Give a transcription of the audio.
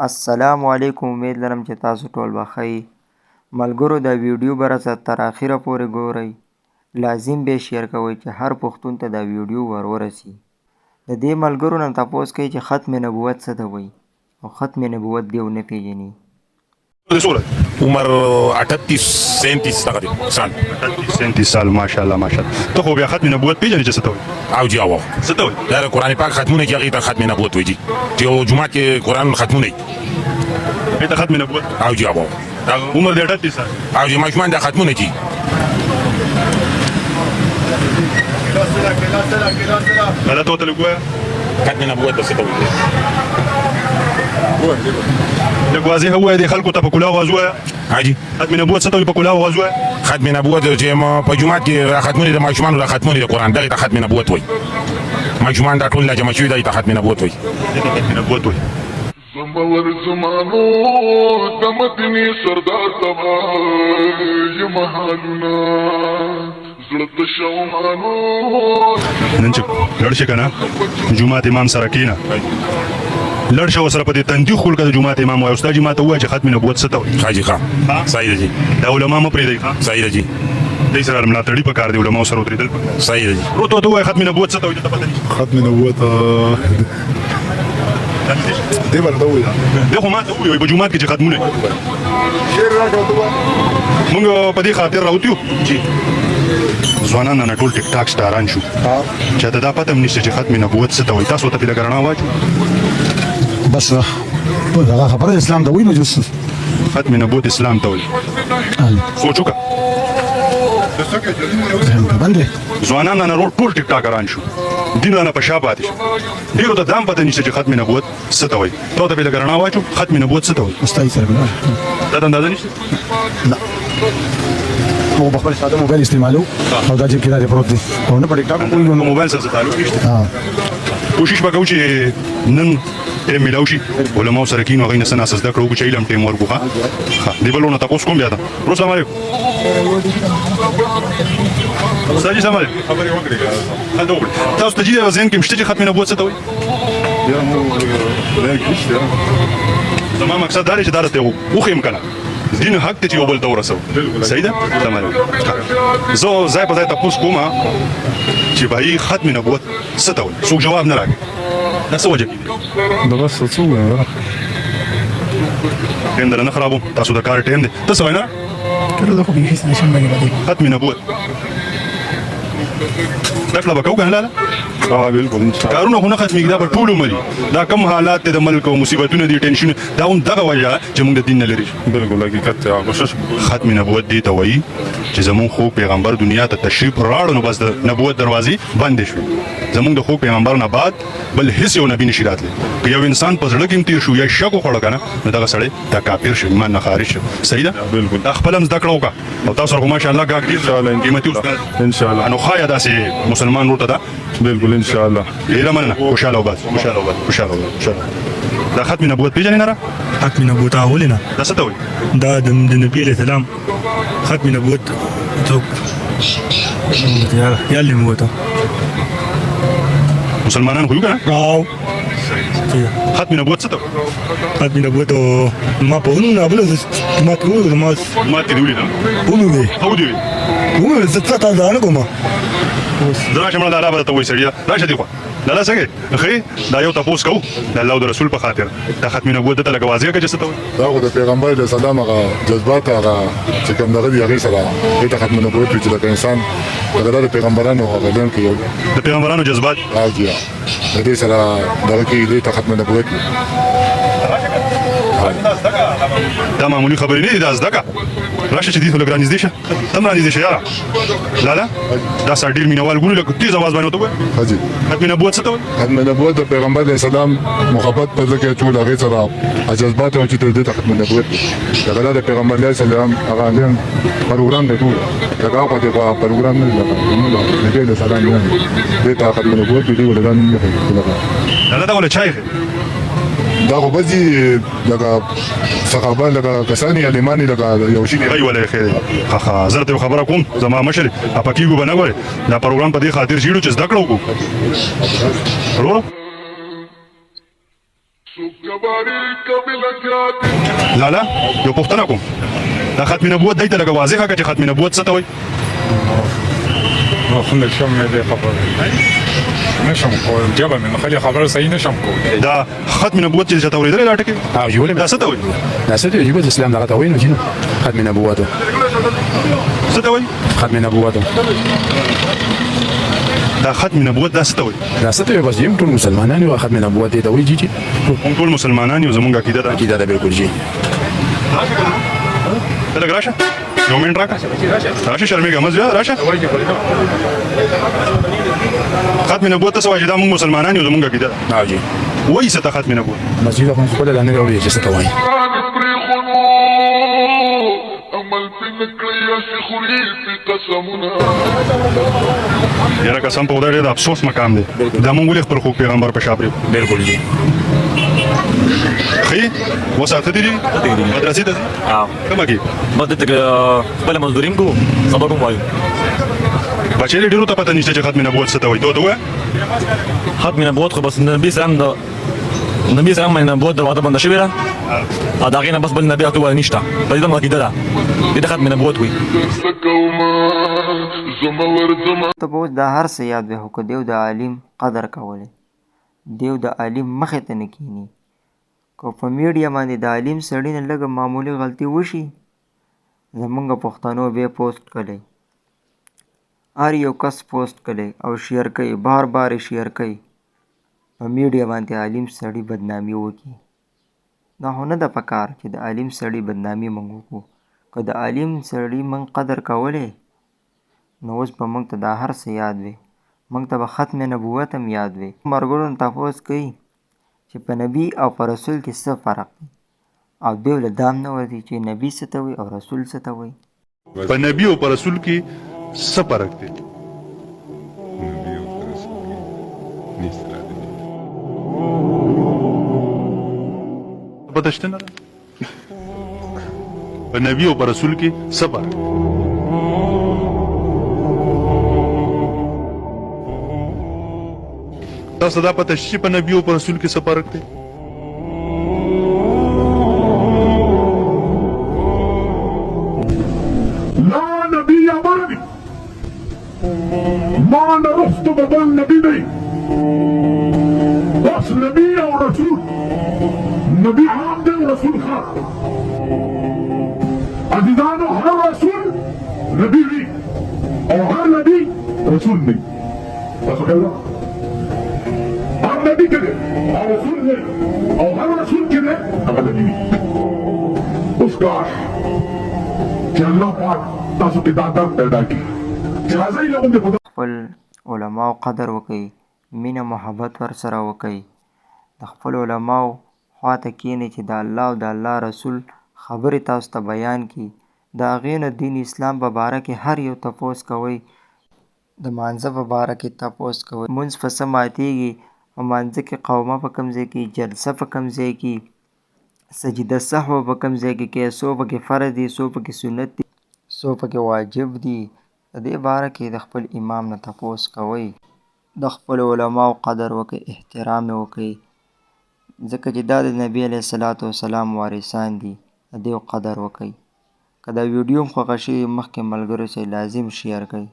السلام علیکم. امید لرم چې تاسو ټول به ښه یې. ملګرو دا ویډیو به راڅه تر اخره پورې ګورئ. لازم به شیر کوئ چې هر پښتون ته دا ویډیو ور ورسي. د دې ملګرو نه تپوس کوي چې ختم نبوت څه ته وایي او ختم نبوت دی ونه پیژني. عمر 38 37 تقریبا سال 38 37 سال ماشاءالله ماشاءالله. ته خو بیا ختم نبوت پیژنې چې څه ته وایي؟ او جی او څه ته وایي؟ دا قرآن پاک ختمونه کې هغه ته ختم نبوت وایي چې یو جمعه کې قرآن ختمونه هغه ته ختم نبوت او جی او عمر دې 38 سال او جی ماشومان دا ختمونه کې غلط وته لګویا ختم نبوت څه ته وایي لږ واضح هو دې خلکو ته په کلاو غوځوه حاجی ختم نبوت څه ته وایي په کلاو غوځوه ختم نبوت چې ما په جمعه کې را ختمونه د ماشومان را ختمونه د قرآن دغه ته ختم نبوت وایي ماشومان دا ټول جمع شوي دغه ته ختم نبوت وایي ختم نبوت وایي زمور زمانو دمدنی سردار تبا یمحالنا زړه شومانو نن چې لړ شي کنه جمعه امام سره کینا لړ شو سره په دې تندې خلک د جمعه امام وای استاد ما ته وای چې ختم نبوت څه ته وایي حاجی ښه صحیح دی دا علماء مو پرې دی ښه صحیح دی دې سره ملاتړي په کار دی علماء سره ودرېدل صحیح دی روته ته وای ختم نبوت څه ته وایي ته پته نه ختم نبوت دی ورته وایي دا خو ما ته وایي په جمعه کې چې ختمونه مونږ په دې خاطر راوتیو ځوانان نه ټول ټیک ټاک سټاران شو چې دا پته هم نشته چې ختم نبوت څه ته وایي تاسو ته پیدا ګرنا واچو بس دا خبره اسلام ته وایي نو جوس ختم نبوت اسلام ته وایي سوچو کا باندې ځوانان نه ټول ټیک ټاکران شو دین نه په شا پاتې شو ډیرو ته دام پته نشته چې ختم نبوت څه ته وایي ته ته پیدا ګرنا واچو ختم نبوت څه ته وایي استاد سره دا اندازه نشته لا هو بخبر ساده موبایل استعمالو او دا چې کړه پروت دي او نه په ټیک ټاک کوئی په موبایل سره تعلق نشته کوشش وکړو چې نن علم ملاو شي علماء سره کینو غوښنه سن اساس د کړو چې علم ټیم ورغوخه دی بلونه تاسو کوم بیا دا السلام علیکم استاد سلام علیکم خبرې وکړئ دا ډول تاسو ته جدي وزن کې مشته چې ختم نبوت څه ته وایي یا مو لا کیشته زما مقصد دا دی چې دا ته وخیم کنه دین حق ته چې یو بل ته ورسو صحیح ده تمام زه ځای په ځای تاسو کومه چې بای ختم نبوت څه ته وایي څوک جواب نه راکړي دا څه وجه کیږي دا بس څه ټیم درنه خرابو تاسو د کار ټیم دی ته څه وایې نه کله خو به هیڅ نشم باندې ختم نبوت داخله وکاو کنه لاله بالکل کارونه خو نه ختمېږي دا په ټول عمر دا کم حالات د ملک او مصیبتونه دي ټینشن دا هم دغه وجه چې موږ د دین نه لري بالکل حقیقت کوشش ختم نبوت دی ته وایي چې زمون خو پیغمبر دنیا ته تشریف راړو نو بس د نبوت دروازې بند شوې زمون د خو پیغمبر نه بعد بل هیڅ یو نبی نشي راتلی که یو انسان په زړه کې تیر شو یا شک وکړ کنه نو دغه سړی دا کافر شي ایمان نه خارج شي صحیح ده بالکل دا خپل هم زده کړو کا او تاسو ماشاء الله ګاګ دي ان شاء الله قیمتي استاد ان شاء الله انو خایا داسې مسلمان ورته دا بالکل ان شاء الله ډیره مننه خوشاله وباس خوشاله وباس خوشاله وباس دا ختم نبوت پیژنې نه را ختم نبوت اولنا دا څه ته وایي دا د نبی علیہ السلام ختم نبوت تو یا لموت مسلمانان خو یو کنه راو ختم نبوت څه ته وایي ختم نبوت ما په نو بل ما ته ما ما ته دی ویل ونو دی هو دی ونو زه څه تا نه کوم زرا شمال دا لاره ته وایي سړیا راشه دی خو لاله څنګه خې دا یو تاسو کو د الله او رسول په خاطر دا ختم نبوت ته لګ واضح کړه چې څه ته وایي دا خو د پیغمبر علیه السلام هغه جذبات هغه چې کوم دغه دی هغه سره دې ختم نبوت چې د انسان د پیغمبرانو هغه دین کې د پیغمبرانو جذبات راځي د دې سره دغه کې دې ختم نبوت دا معمولی خبرې نه دي دا زده کا راشه چې دې ته لګ رانږدې شه تم رانږدې شه یاره لاله دا سړی ډېر مینوال ګوري لکه تیز आवाज باندې وته حاجی ختم نبوت څه ته وایي ختم نبوت د پیغمبر علیه السلام محبت په ځکه ټول هغه سره جذبات او چې دې ختم نبوت دغه د پیغمبر علیه السلام هغه نن پروګرام دی ټول دغه په دې پروګرام نه لګا نبی علیه السلام دې ختم نبوت دې ولدان دا ولا چای دا خو بځي لکه صحابه لکه کسانی علمانی لکه یو شي غي ولا خیر خا زه ته خبره کوم زما مشر اپکیګو بنه غوړي دا پروګرام په دې خاطر شیړو چې زده کړو کو ورو سوکا جباري قبل لالا یو پوښتنه کوم دا ختم نبوت دای ته لږه واضحه کړه چې ختم نبوت څه ته وایي نشم دې خبره نشم کول جبه مې خلي خبره صحیح نشم کول دا ختم نبوت چې ته اورېدلې دا ټکي او جوړه دا څه ته وایي دا څه دی چې اسلام دغه ته وایي نو جنو ختم نبوته څه ته وایي ختم نبوته دا ختم نبوت دا څه ته وایي دا څه دی بس یم ټول مسلمانان یو ختم نبوت ته وایي جی موږ ټول مسلمانان یو زمونږ عقیده ده کیدا ده بالکل جی ته لږ راشه یو منټ راشه شرمېږه مه ځه راشه ختم نبوت ته څه وایي چې دا موږ مسلمانان یو زمونږ عقیده ده او جی وایي څه ته ختم نبوت مسجد خپل خپل نه غوړي چې څه ته وایي بريخونو عمل بنکړی اسی خوري په قسمونه یاره قسم په خدای ډېر د افسوس مقام دی دا موږ ولې خپل خوږ پیغمبر په شا پرېږدو بالکل جی ښه اوس اته دي مدرسې ته ځي کومه کې ما دلته خپله مزدوري کوو سبق هم وایو بچې دې ډېرو ته پته نشته چې ختم نبوت څه ته وایي ته ووایه ختم نبوت خو بس نبي سلام د نبي سلام باندې نبوت دروازه بنده شوې ده او د هغې نه بس بل نبي اکتوبر نشته په دې ته مو عقیده ده دې ته ختم نبوت وایي سکوما زمور زما ته به اوس دا هر څه یاد وي خو که دیو د عالم قدر کولی دیو د عالم مخې ته نه کښېني که په میډیا باندې د عالم سړي نه لږه معمولي غلطي وشي زمونږ پښتنو بیا پوسټ کړی هر یو کس پوسټ کړی او شیر کوي بار بار یې شیر کوي په میډیا باندې عالم سړي بدنامي وکړي دا خو نه ده پکار چې د عالم سړي بدنامي موږ وکړو که د عالم سړي موږ قدر کولی نو اوس به موږ ته دا هر څه یاد وي موږ ته به ختم نبوت هم یاد وي ملګرو نه تپوس کوي چې په نبي او په رسول کې څه فرق دی او دوی له دام نه ورځي چې نبي څه ته وایي او رسول څه ته وایي په نبي او په رسول کې څه فرق دی پته شته نه ده په نبي او په رسول کې څه فرق تاسو دا پته شي په نبي او په رسول کې څه فرق دی لا نبي بعدي ما نرفض بضل نبي دي بس نبي او رسول نبي عام دي ورسول خاص عزيزانو هر رسول نبي لي او هر نبي رسول لي بس كده هر نبي كده او رسول لي او هر رسول كده هذا نبي بس قاش چې الله پاک تاسو کې دا درد پیدا کړي چې راځي له باندې خدا خپل علماو قدر وکړئ مینه محبت ورسره وکړئ د خپل علماو خواته کښېنئ چې د الله او د الله رسول خبرې تاسو ته بیان کړي د هغې نه دین اسلام په باره کې هر یو تپوس کوئ د مانځه په باره کې تپوس کوئ مونځ په څه ماتېږي په مانځه کې قومه په کوم ځای کې جلسه په کوم ځای کې سجده سهو په کوم ځای کې کوي څو پکې فرض دي څو پکې سنت دي څو پکې واجب دي د دې باره کې د خپل امام نه تپوس کوئ د خپل علماو قدر وکړئ احترام یې وکړئ ځکه چې دا د نبي علیه الصلاة والسلام وارثان دي د دې قدر وکړئ که دا ویډیو هم خوښه شوي مخکې ملګرو سره لازم شیر کړئ